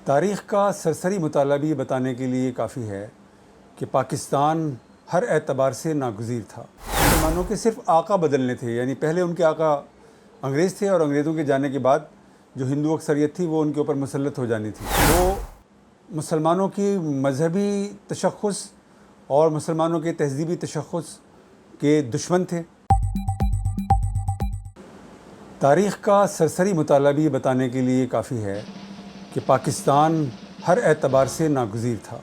تاریخ کا سرسری مطالعہ بھی یہ بتانے کے لیے کافی ہے کہ پاکستان ہر اعتبار سے ناگزیر تھا۔ مسلمانوں کے صرف آقا بدلنے تھے، یعنی پہلے ان کے آقا انگریز تھے اور انگریزوں کے جانے کے بعد جو ہندو اکثریت تھی وہ ان کے اوپر مسلط ہو جانی تھی۔ وہ مسلمانوں کی مذہبی تشخص اور مسلمانوں کے تہذیبی تشخص کے دشمن تھے۔ تاریخ کا سرسری مطالعہ بھی یہ بتانے کے لیے کافی ہے کہ پاکستان ہر اعتبار سے ناگزیر تھا۔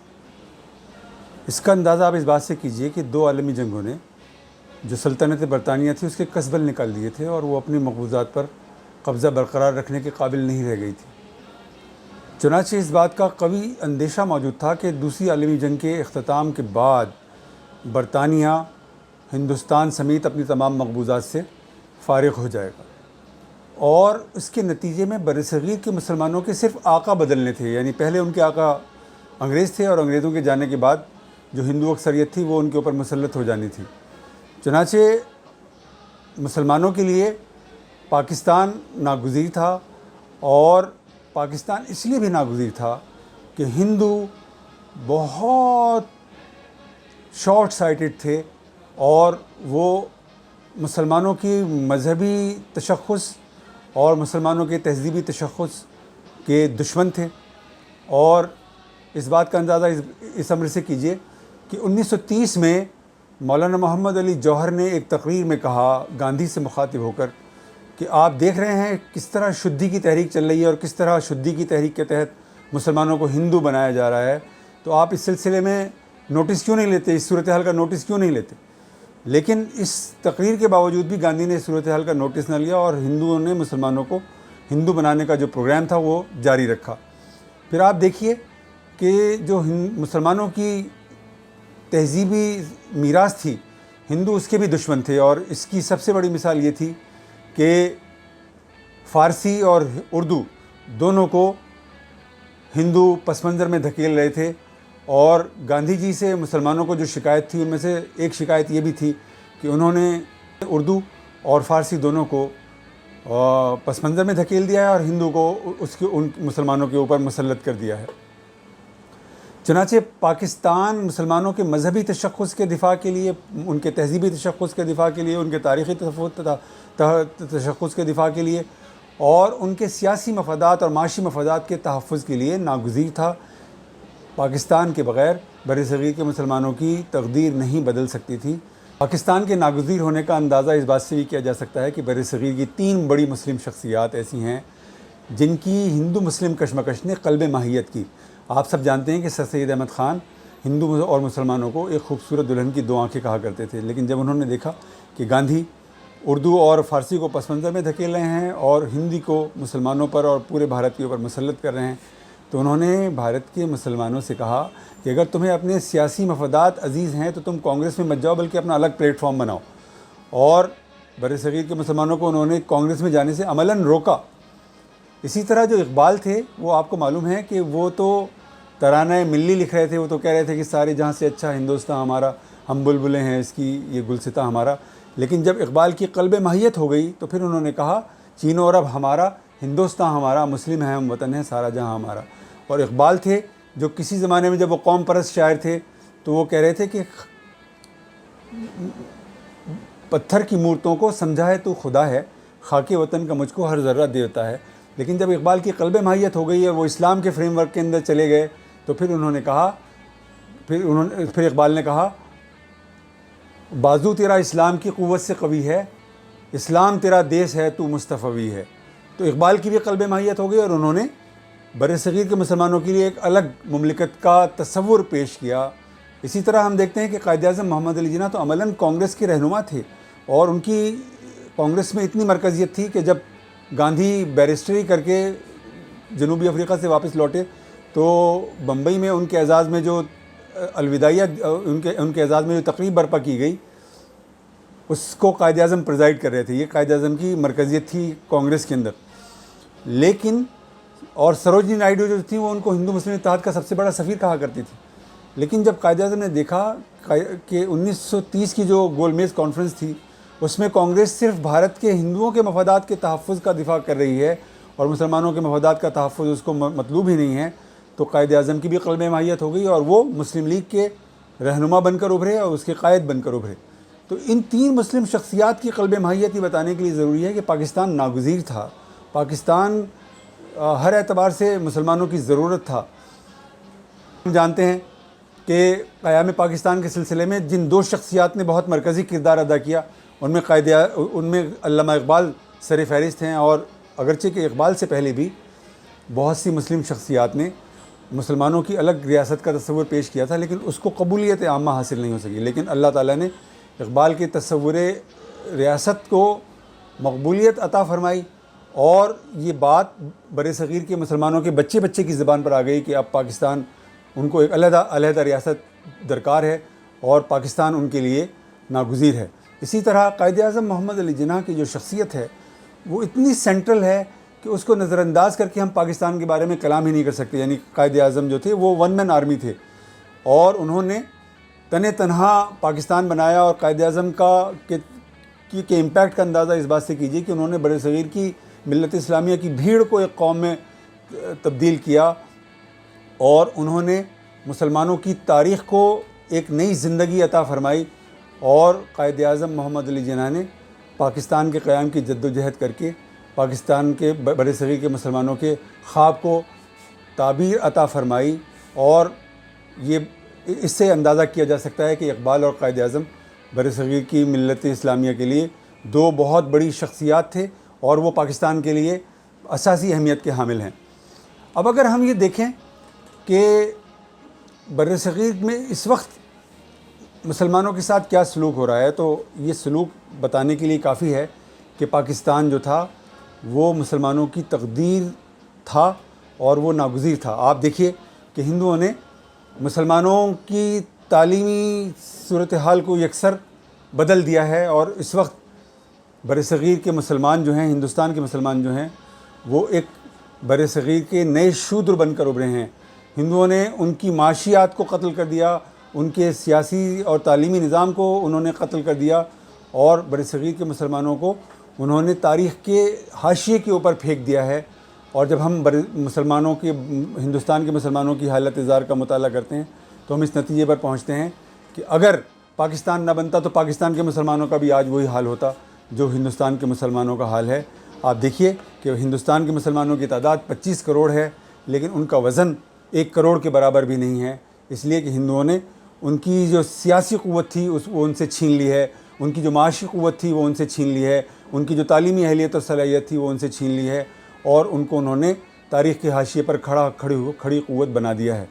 اس کا اندازہ آپ اس بات سے کیجئے کہ دو عالمی جنگوں نے جو سلطنت برطانیہ تھی اس کے کسبل نکال دیے تھے اور وہ اپنی مقبوضات پر قبضہ برقرار رکھنے کے قابل نہیں رہ گئی تھی۔ چنانچہ اس بات کا قوی اندیشہ موجود تھا کہ دوسری عالمی جنگ کے اختتام کے بعد برطانیہ ہندوستان سمیت اپنی تمام مقبوضات سے فارغ ہو جائے گا، اور اس کے نتیجے میں برصغیر کے مسلمانوں کے صرف آقا بدلنے تھے، یعنی پہلے ان کے آقا انگریز تھے اور انگریزوں کے جانے کے بعد جو ہندو اکثریت تھی وہ ان کے اوپر مسلط ہو جانی تھی۔ چنانچہ مسلمانوں کے لیے پاکستان ناگزیر تھا، اور پاکستان اس لیے بھی ناگزیر تھا کہ ہندو بہت شارٹ سائٹڈ تھے اور وہ مسلمانوں کی مذہبی تشخص اور مسلمانوں کے تہذیبی تشخص کے دشمن تھے۔ اور اس بات کا اندازہ اس امر سے کیجئے کہ 1930 میں مولانا محمد علی جوہر نے ایک تقریر میں کہا، گاندھی سے مخاطب ہو کر، کہ آپ دیکھ رہے ہیں کس طرح شدھی کی تحریک چل رہی ہے اور کس طرح شدھی کی تحریک کے تحت مسلمانوں کو ہندو بنایا جا رہا ہے، تو آپ اس سلسلے میں نوٹس کیوں نہیں لیتے، اس صورتحال کا نوٹس کیوں نہیں لیتے؟ لیکن اس تقریر کے باوجود بھی گاندھی نے اس صورتحال کا نوٹس نہ لیا اور ہندوؤں نے مسلمانوں کو ہندو بنانے کا جو پروگرام تھا وہ جاری رکھا۔ پھر آپ دیکھیے کہ جو مسلمانوں کی تہذیبی میراث تھی، ہندو اس کے بھی دشمن تھے، اور اس کی سب سے بڑی مثال یہ تھی کہ فارسی اور اردو دونوں کو ہندو پس منظر میں دھکیل رہے تھے، اور گاندھی جی سے مسلمانوں کو جو شکایت تھی ان میں سے ایک شکایت یہ بھی تھی کہ انہوں نے اردو اور فارسی دونوں کو پس منظر میں دھکیل دیا ہے اور ہندو کو ان مسلمانوں کے اوپر مسلط کر دیا ہے۔ چنانچہ پاکستان مسلمانوں کے مذہبی تشخص کے دفاع کے لیے، ان کے تہذیبی تشخص کے دفاع کے لیے، ان کے تاریخی تشخص کے دفاع کے لیے اور ان کے سیاسی مفادات اور معاشی مفادات کے تحفظ کے لیے ناگزیر تھا۔ پاکستان کے بغیر برصغیر کے مسلمانوں کی تقدیر نہیں بدل سکتی تھی۔ پاکستان کے ناگزیر ہونے کا اندازہ اس بات سے بھی کیا جا سکتا ہے کہ برصغیر کی 3 بڑی مسلم شخصیات ایسی ہیں جن کی ہندو مسلم کشمکش نے قلب ماہیت کی۔ آپ سب جانتے ہیں کہ سر سید احمد خان ہندو اور مسلمانوں کو ایک خوبصورت دلہن کی 2 آنکھیں کہا کرتے تھے، لیکن جب انہوں نے دیکھا کہ گاندھی اردو اور فارسی کو پس منظر میں دھکیل رہے ہیں اور ہندی کو مسلمانوں پر اور پورے بھارت کے اوپر مسلط کر رہے ہیں، تو انہوں نے بھارت کے مسلمانوں سے کہا کہ اگر تمہیں اپنے سیاسی مفادات عزیز ہیں تو تم کانگریس میں مت جاؤ بلکہ اپنا الگ پلیٹ فارم بناؤ، اور برصغیر کے مسلمانوں کو انہوں نے کانگریس میں جانے سے عملاً روکا۔ اسی طرح جو اقبال تھے، وہ آپ کو معلوم ہے کہ وہ تو ترانہ ملی لکھ رہے تھے، وہ تو کہہ رہے تھے کہ سارے جہاں سے اچھا ہندوستان ہمارا، ہم بلبلیں ہیں اس کی، یہ گلستہ ہمارا۔ لیکن جب اقبال کی قلب ماہیت ہو گئی تو پھر انہوں نے کہا چین و عرب ہمارا، ہندوستان ہمارا، مسلم ہے ہم، وطن ہے سارا جہاں ہمارا۔ اور اقبال تھے جو کسی زمانے میں جب وہ قوم پرست شاعر تھے تو وہ کہہ رہے تھے کہ پتھر کی مورتوں کو سمجھا ہے تو خدا ہے، خاک وطن کا مجھ کو ہر ذرہ دیتا ہے۔ لیکن جب اقبال کی قلب ماہیت ہو گئی اور وہ اسلام کے فریم ورک کے اندر چلے گئے تو پھر انہوں نے کہا، پھر اقبال نے کہا بازو تیرا اسلام کی قوت سے قوی ہے، اسلام تیرا دیس ہے تو مصطفی ہے۔ تو اقبال کی بھی قلب ماہیت ہو گئی اور انہوں نے برصغیر کے مسلمانوں کے لیے ایک الگ مملکت کا تصور پیش کیا۔ اسی طرح ہم دیکھتے ہیں کہ قائد اعظم محمد علی جناح تو عملاً کانگریس کے رہنما تھے، اور ان کی کانگریس میں اتنی مرکزیت تھی کہ جب گاندھی بیرسٹری کر کے جنوبی افریقہ سے واپس لوٹے تو بمبئی میں ان کے اعزاز میں جو الوداعیہ ان کے اعزاز میں جو تقریب برپا کی گئی اس کو قائد اعظم پریزائڈ کر رہے تھے۔ یہ قائد اعظم کی مرکزیت تھی کانگریس کے اندر۔ لیکن اور سروجنی نائیڈو جو تھیں وہ ان کو ہندو مسلم اتحاد کا سب سے بڑا سفیر کہا کرتی تھی۔ لیکن جب قائد اعظم نے دیکھا کہ 1930 کی جو گول میز کانفرنس تھی اس میں کانگریس صرف بھارت کے ہندوؤں کے مفادات کے تحفظ کا دفاع کر رہی ہے اور مسلمانوں کے مفادات کا تحفظ اس کو مطلوب ہی نہیں ہے، تو قائد اعظم کی بھی قلب ماہیت ہو گئی اور وہ مسلم لیگ کے رہنما بن کر ابھرے اور اس کے قائد بن کر ابھرے۔ تو ان تین مسلم شخصیات کی قلب ماہیت یہ بتانے کے لیے ضروری ہے کہ پاکستان ناگزیر تھا، پاکستان ہر اعتبار سے مسلمانوں کی ضرورت تھا۔ ہم جانتے ہیں کہ قیام پاکستان کے سلسلے میں جن دو شخصیات نے بہت مرکزی کردار ادا کیا ان میں علامہ اقبال سر فہرست ہیں، اور اگرچہ کہ اقبال سے پہلے بھی بہت سی مسلم شخصیات نے مسلمانوں کی الگ ریاست کا تصور پیش کیا تھا، لیکن اس کو قبولیت عامہ حاصل نہیں ہو سکی۔ لیکن اللہ تعالیٰ نے اقبال کے تصور ریاست کو مقبولیت عطا فرمائی، اور یہ بات برصغیر کے مسلمانوں کے بچے بچے کی زبان پر آ گئی کہ اب پاکستان ان کو ایک علیحدہ ریاست درکار ہے اور پاکستان ان کے لیے ناگزیر ہے۔ اسی طرح قائد اعظم محمد علی جناح کی جو شخصیت ہے وہ اتنی سینٹرل ہے کہ اس کو نظر انداز کر کے ہم پاکستان کے بارے میں کلام ہی نہیں کر سکتے۔ یعنی قائد اعظم جو تھے وہ ون مین آرمی تھے، اور انہوں نے تنہا پاکستان بنایا، اور قائد اعظم کے امپیکٹ کا اندازہ اس بات سے کیجیے کہ انہوں نے برصغیر کی ملت اسلامیہ کی بھیڑ کو ایک قوم میں تبدیل کیا، اور انہوں نے مسلمانوں کی تاریخ کو ایک نئی زندگی عطا فرمائی، اور قائد اعظم محمد علی جناح نے پاکستان کے قیام کی جد و جہد کر کے پاکستان کے برصغیر کے مسلمانوں کے خواب کو تعبیر عطا فرمائی۔ اور یہ اس سے اندازہ کیا جا سکتا ہے کہ اقبال اور قائد اعظم برصغیر کی ملت اسلامیہ کے لیے دو بہت بڑی شخصیات تھے، اور وہ پاکستان کے لیے اساسی اہمیت کے حامل ہیں۔ اب اگر ہم یہ دیکھیں کہ برصغیر میں اس وقت مسلمانوں کے ساتھ کیا سلوک ہو رہا ہے، تو یہ سلوک بتانے کے لیے کافی ہے کہ پاکستان جو تھا وہ مسلمانوں کی تقدیر تھا اور وہ ناگزیر تھا۔ آپ دیکھیے کہ ہندوؤں نے مسلمانوں کی تعلیمی صورتحال کو یکسر بدل دیا ہے، اور اس وقت برصغیر کے مسلمان جو ہیں، ہندوستان کے مسلمان جو ہیں، وہ ایک برصغیر کے نئے شودر بن کر ابھرے ہیں۔ ہندوؤں نے ان کی معاشیات کو قتل کر دیا، ان کے سیاسی اور تعلیمی نظام کو انہوں نے قتل کر دیا، اور برصغیر کے مسلمانوں کو انہوں نے تاریخ کے حاشیے کے اوپر پھینک دیا ہے۔ اور جب ہم ہندوستان کے مسلمانوں کی حالت زار کا مطالعہ کرتے ہیں تو ہم اس نتیجے پر پہنچتے ہیں کہ اگر پاکستان نہ بنتا تو پاکستان کے مسلمانوں کا بھی آج وہی حال ہوتا جو ہندوستان کے مسلمانوں کا حال ہے۔ آپ دیکھیے کہ ہندوستان کے مسلمانوں کی تعداد 25 کروڑ ہے، لیکن ان کا وزن 1 کروڑ کے برابر بھی نہیں ہے، اس لیے کہ ہندوؤں نے ان کی جو سیاسی قوت تھی وہ ان سے چھین لی ہے، ان کی جو معاشی قوت تھی وہ ان سے چھین لی ہے، ان کی جو تعلیمی اہلیت اور صلاحیت تھی وہ ان سے چھین لی ہے، اور ان کو انہوں نے تاریخ کے حاشیے پر کھڑی قوت بنا دیا ہے۔